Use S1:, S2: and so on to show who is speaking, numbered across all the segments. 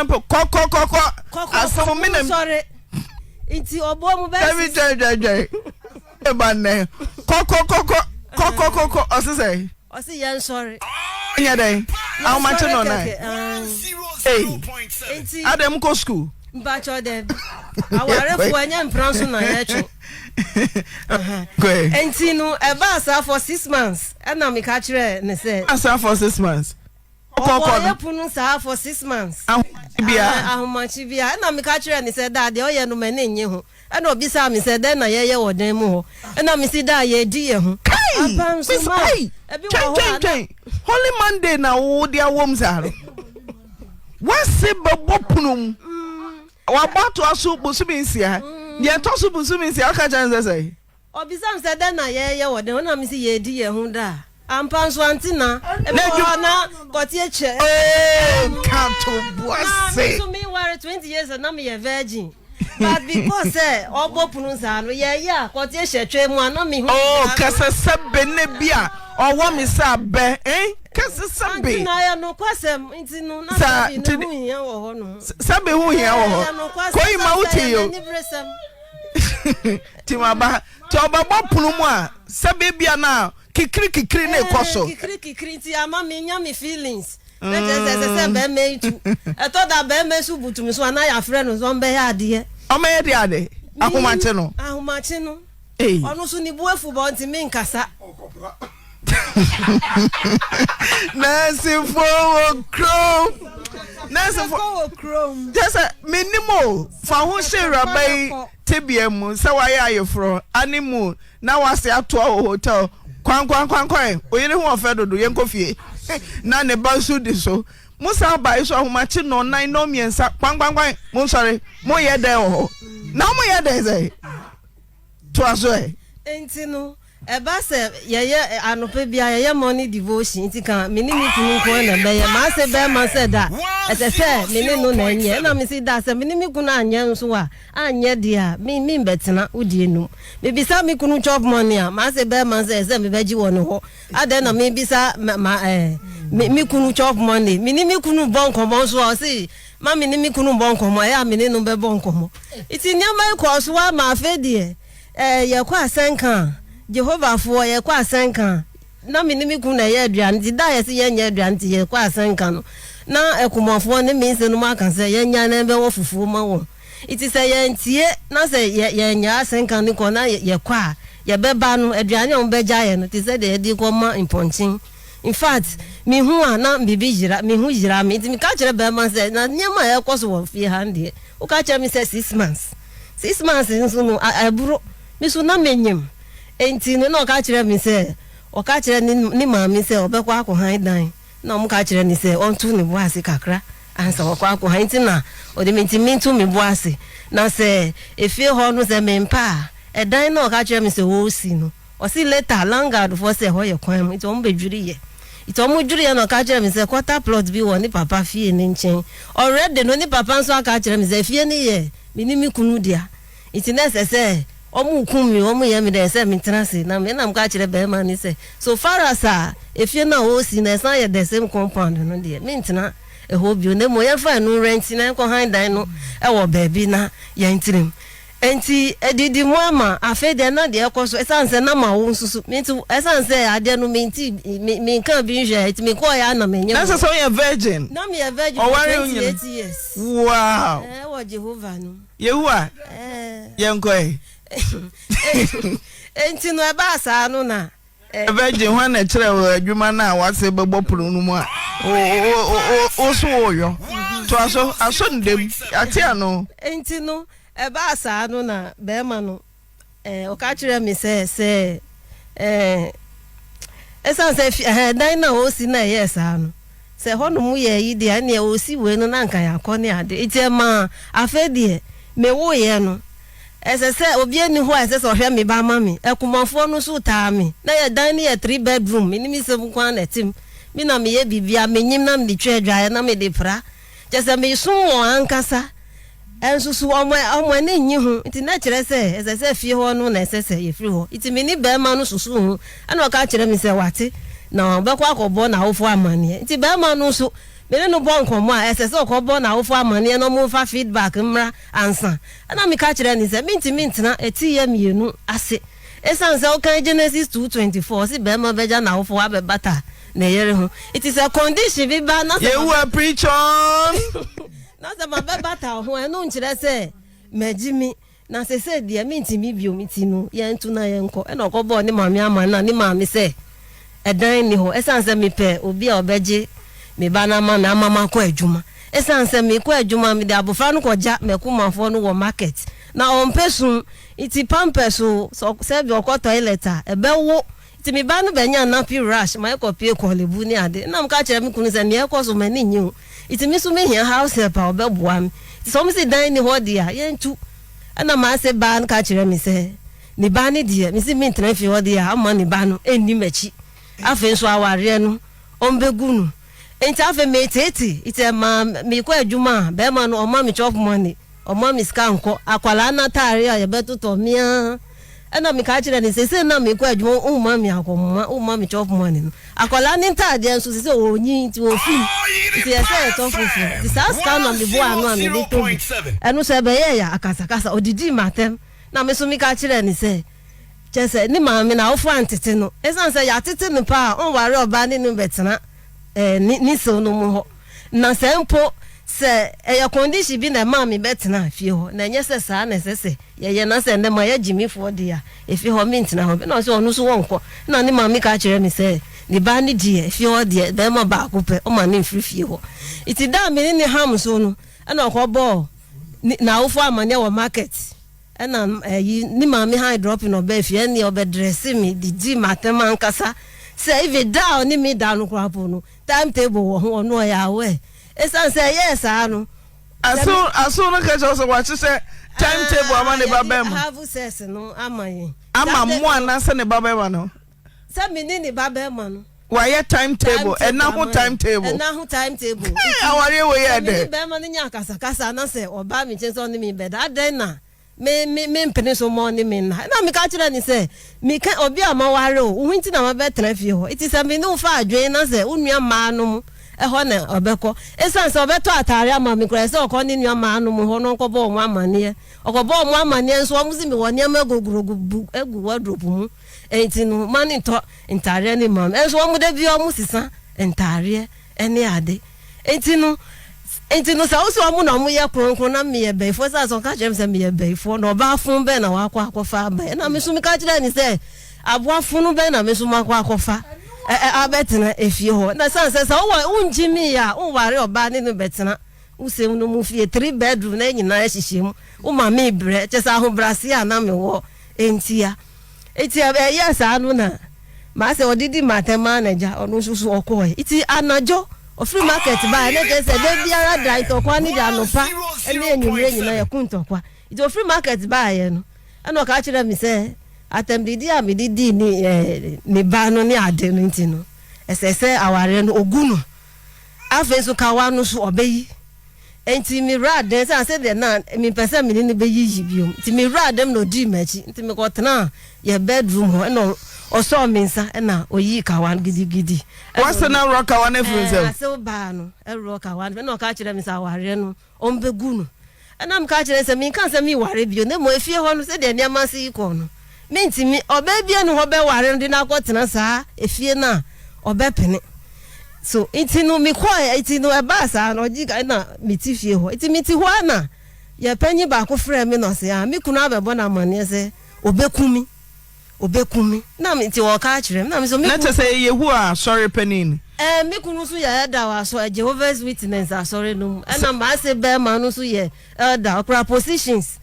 S1: example koko asem me na
S2: sorry inti obo mu be
S1: jai e ba ne koko osise
S2: osi yan sorry
S1: nya dey how much no na
S2: inti
S1: adam go school
S2: mbacho dem aware fu anya mpranso na ya chu inti no e ba sa for 6 months and na me ka kire ne say
S1: asa for 6 months
S2: koko ye punu sa for 6 months
S1: ahụmachi
S2: bia na me ka kire ne say da de oye no me na nye ho and obi sa me say den na ye wodan mu ho na me si da ye di ye ho apam so ma ebi wo ho
S1: Holy Monday na wo dia wom zaro wase bebo punum wa bato aso busumi nsia ye to so busumi nsia aka chan say
S2: obi sa me say den na ye wodan na me si ye di ye ho da ampanso antina ebi wo na kotie che
S1: can't boise
S2: so me were 20 years and na me ye virgin but because obopunu sa no ye ya kotie hwetwe mu ana me hu
S1: kasa sebe ne bia owo mi sa be kasa sebe
S2: na ya no kwasem ntinu na bi no hu hia wo ho no
S1: sebe hu hia wo ho koi ma uti yo timaba to obopunu mu a sebe bia na kikiri na ekoso
S2: kikiri ti ama me nya me feelings na je be me tu eto da be me su butumi so na ya frɛ no so mbe ya ade
S1: o me ya de ade ahomache no
S2: onu so ni bu afu bo nti me nkasa
S1: Nancy for chrome just minimo fa ho shera bai tebiemu se wa ya yefro animu na wase ato hotel kwan oyire ho ofe dodo yenkofie na ne bansu di so musa bai so ahomache no nan no miensa kwan mo sorry mo ye den ho na mo ye den say to aso
S2: entino eba se ye anope bia ye morning devotion ti kan minimi kunu ko na be ye ma se be ma se da se mini no na nye na mi si da se minimi kunu anya nso wa anya dia mi betena udi enum me bisa mi kunu chop money a ma se be ma se me beji wono ho ade na mi bisa mi kunu chop money minimi kunu bon komo so o si ma minimi kunu bon komo ya mini no be bon komo iti nyama ko so wa ma fe die ye kwa senkan Jehovah for ye kwa senkan na minimi kunu na ye aduan ti da ye se ye nya aduan ti ye kwa senkan no na ekumofo ne mi se no ma kan se ye nya na be wo fufu ma wo iti se ye ntie na se ye nya senkan ni ko na ye kwa ye be ba no aduan o be ja ye no ti se de di ko ma imponchin in fact mi hu ana bibi jira mi hu jira mi ti mi ka kire be ma se na nyama ye ko so wo fi hande o ka kire mi se 6 months nso no aburo mi so na menyem enti no ka kire mi se o ka kire ni ma mi se obekwa akohan dan na o ka kire ni se on tu ni boase kakra ansa o kwa akohan ti na o de mi tu mi boase na se efie ho no se me mpa e dan na o ka kire mi se wo si no o si later langard for se ho ye kwan mu ti o mbedwuri ye ito mu dwuri ye no ka kire mi se quarter plot bi wo ni papa fie ni nchen already no ni papa nso aka kire mi se fie ni ye minimi kunu dia iti na se omu kumi omu ye mi de se mi transe na me na mka kire be ma ni se so far as efie na o si na san ye the same compound no de me ntina e ho bio na mo ye fa no rent na ko han dan no e wo baby na ye ntirim enti edidi mu ama afa de na de ekoso esanse na ma wo nsusu me nti esanse ade no me nti me kan bi nhwe eti me ko ya na me nyem
S1: na so ye virgin
S2: na me ye virgin for 28 years
S1: wow
S2: wo Jehovah no
S1: Yehuwa yenkoi
S2: enti no eba asa no na
S1: virgin ho na kire adwuma na wase bebo puru no mu a o so oyo to aso ndem ate ano
S2: enti no eba asa no na be ma no o ka kire mi se esa se dan na o si na yes ano se ho no mu ye yi dia na o si we no na nka ya kone ade itema afedie me wo ye no esese obi ani ho esese ohwe me ba mami ekumafo no so taa me na ye dan ne ye 3 bedroom me ni se bukwan na tim me na me ye bibia me nyim na me twa adwae na me de pra jese me so won ankasa ensusu omo ne nyi ho iti na kire se esese fie ho no na esese ye firi ho iti me ni ba ma no susu ho ana ka kire me se wate na obekwa akobo na ofo amane iti ba ma no so me no bon komo a ese se okobo na wo fo amane no mo fa feedback mra ansa na me ka kire ni se minti na eti ye mienu ase esan se o kan Genesis 2:24 si be ma beja na wo fo abebata na yere ho it is a condition bi ba na
S1: you were preach on
S2: na se ma bebata ho eno nkire se majimi na se dia minti mi bio miti no ye ntu na ye nko e na okobo ni mami ama na ni mami se edan ni ho esan se me pe obi a obeje me ba na ma na mama ko adwuma esan se me ko adwuma me de abofra no koja me kumafo no wo market na on pesun iti pampeso so se bi okọ toilet a ebe wo iti me ba no benya na pi rush my copy ko lebu ni ade na mka kire me kunu se ne ekọ so mani nyi iti me so me hia house help a obeboa me so me se dan ni ho dia ye ntu ana ma se ba nka kire me se ni ba ni die me se me ntena fi ho dia ama ni ba no eni machi afen so aware no ombegunu enti afen me tete ite ma me ko adwuma be ma no o ma me chop money o ma mi ska nko akwala na tare a ye betuto mia ana mi ka kire ni se na mi ko adwuma o ma mi akomma o ma mi chop money no akwala ni tade enso se onyi ti o fi ti e se to fufu ti sa ska na mi bo anu ami de to enu se be ye ya akasa odidi matem na me so mi ka kire ni se chese ni ma mi na ofu antete no esan se ya tete no pa on ware oba ni no betena ni so no mu ho na se mpo se ya condition bi na ma mi betena fie ho na nye se sa na se ye na se ne ma ya jimi fo dia e fie ho mint na ho na so onu so wonko na ni ma mi ka kire mi se ni ba ni die fie ho die be ma ba ko pe o ma ni fie ho iti da mi ni ham so no na ko bo na ofu amane wo market ena ni mami high drop in obefie ni obedress mi di matema nkasa say if down ni me down kwapo no timetable wo ho no ya we esan say yes anu aso no ka so watch say timetable ama ne babem have sense no amaye ama mo anase ne babem no say me ni babem no why timetable and now timetable aware we here there be ma ni nya kasa na say oba mi chenso ni mi bed aden na me mpene so mo ni me na mi ka kire ni say mi ka obi amaware o hunti na ma betra fie ho it is me no fa adwen na say unua ma no e ho na obeko esan say obeto atare ama mi kure say okọ ni nua ma no ho no nkobo mo amane okobo mo amane so omusi mi woni amagogurugu egu wardrobe mu enti no mani to ntare ni mam enso omu de bi omu sisa ntare ene ade enti no sa oso omu na omu ye kronkron na me ye beifo sa so ka jem se me ye beifo no ba fun be na wa kwa akofa ba na me so mi ka kire ni se aboafo no be na me so makwa akofa abetena efie ho na san se sa unjimi ya unware oba ni no betena usem no mu fie 3 bedroom na nyina hihiem o ma me bre chesa ho brase a na me wo entia iti yes anu na ma se odidi matema manager onu susu okoy iti anajo o free market ba na ke se de biara dry to kwa ni da no pa ene enyumre nyina ya kunto kwa iti o free market ba ye no ana ka kire mi se atembidi a mi didi ni ba no ni ade no nti no esese aware no ogunu afesu kawa no so obeyi enti mi rade say de na mi pese mi ni beyi biom enti mi rade no di machi enti mi ko tena ye bedroom ho no oso mi nsa na oyi kawa gidi
S1: what's na rock kawa na friends
S2: aso ba no rock kawa no ka kire mi sa ware no ombegu no na mi ka kire se mi kan se mi ware bio na mo efie ho no se de ne amasi iko no menti mi obebia no ho be ware no de na ko tena sa efie na obepene so itinu mi kwa itinu ebasa no jiga na mitifie ho itimiti ho na ye panyi ba ko frɛ me no se a mi kunu abebo na mane se obekumi na mi ti wo ka kire na mi so mi
S1: na te say yehu a sorry penin
S2: mi kunu so ye da wa so Jehovah's Witness a sorry no na ma se be ma no so ye elder okra positions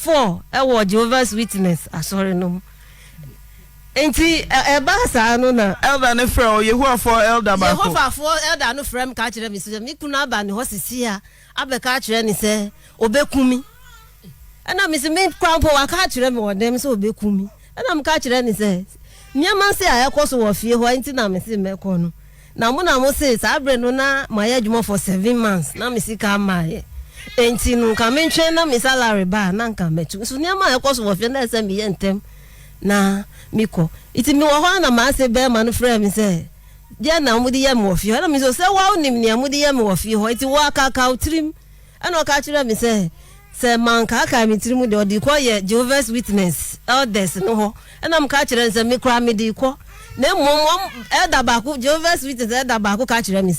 S2: 4 e wo Jehovah's Witness a sorry no enti ebasa no na
S1: elder ne frɛ o yehu afo elder ba ko
S2: yehu afo elder no frɛ m ka kire mi so mi kunu aba ne ho sisi a abeka kire ni se obekumi ana mi se mi kwampo wa ka kire mi wodem se obekumi ana m ka kire ni se miama se a ekoso wo fie ho enti na mi se meko no na mo se sa abre no na ma ya dwuma for 7 months na mi sika maaye enti no ka me ntwe na mi salary ba na nka metu so niama ekoso wo fie na se mi ye ntem na miko iti mi wo ho na ma se be ma no frɛ mi se dia na mudi ye mo fie na mi so say wa onim ne mudi ye mo fie ho iti wa ka utrim ana ka kire mi say man ka mi trim de odi ko ye Jehovah's Witness elders no ho ana m ka kire say me kra me di ko na mom e da ba ko Jehovah's Witness e da ba ko ka kire mi say